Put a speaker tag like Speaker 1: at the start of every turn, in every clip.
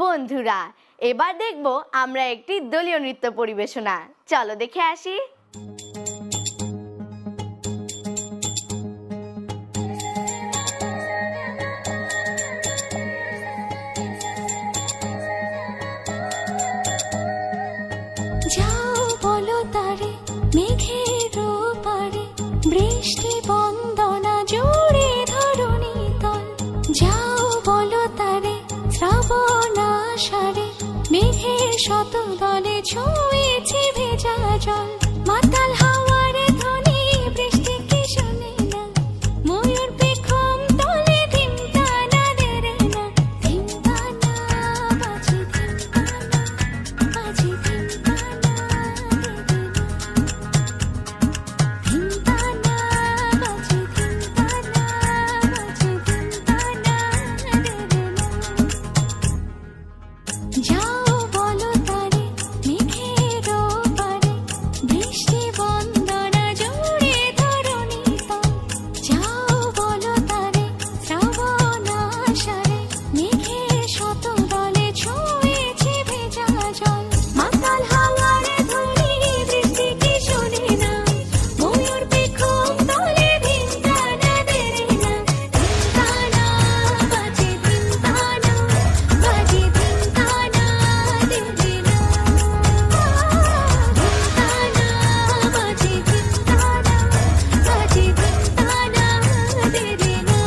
Speaker 1: বন্ধুরা, এবার দেখব আমরা একটি দলীয় নৃত্য পরিবেশনা। চলো দেখে আসি।
Speaker 2: যাও বলো তারে মেঘের পারে, বৃষ্টি বন্দনা জুড়ে ধরণী তল। যাও বলো তারে শ্রাবণ আষাঢ়ে, মেঘের শত দলে ছুঁয়েছে ভেজা জল। মাতাল হাওয়ারে ধ্বনি বৃষ্টি কি শোনে না, ময়ূর পেখম তলে ধিমতানা দেরে না। ধিমতানা বাজে ধিমতানা, বাজে ধিমতানা দেরে না। ধিমতানা বাজে ধিমতানা, বাজে ধিমতানা দেরে না। যাও বলো তারে মেঘের পারে, বৃষ্টি বন্দনা জুড়ে ধরণী তল। যাও বলো তারে শ্রাবণ আষাঢ়ে, মেঘের শত দলে ছুঁয়েছে ভেজা জল। মাতাল হাওয়ারে ধ্বনি বৃষ্টি কি শোনে না, ময়ূর পেখম তলে ধিমতানা দেরে না। ধিমতানা বাজে ধিমতানা, বাজে ধিমতানা দেরে না। ধিমতানা বাজে ধিমতানা, বাজে ধিমতানা দেরে না।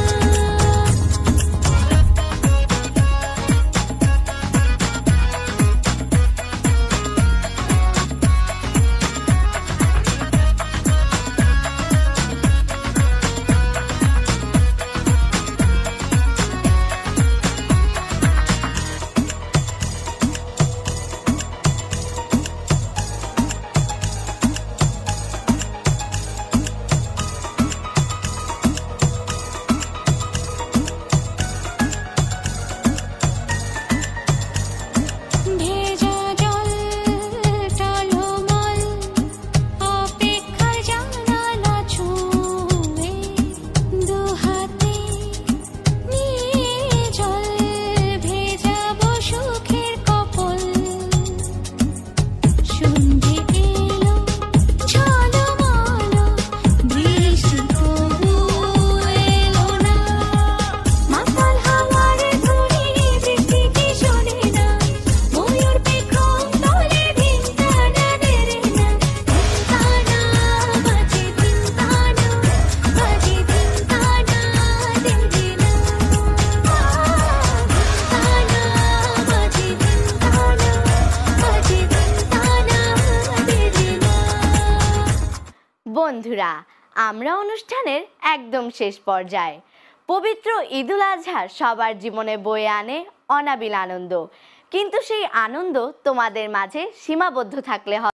Speaker 2: ভেজা জল টলমল, অপেক্ষার জানালা ছুঁয়ে, দুহাতে নিয়ে জল ভেজাবো সুখের কপল। সন্ধে এলো ঝলমল, বৃষ্টি তবু এলো না। মাতাল হাওয়ারে ধ্বনি বৃষ্টি কি শোনে না, ময়ূর পেখম তলে ধিমতানা দেরে না। ধিমতানা বাজে ধিমতানা, বাজে ধিমতানা দেরে না। ধিমতানা বাজে ধিমতানা, বাজে ধিমতানা দেরে না।
Speaker 1: বন্ধুরা, আমরা অনুষ্ঠানের একদম শেষ পর্যায়ে। পবিত্র ঈদুল আজহা সবার জীবনে বয়ে আনে অনাবিল আনন্দ, কিন্তু সেই আনন্দ তোমাদের মাঝে সীমাবদ্ধ থাকলে হবে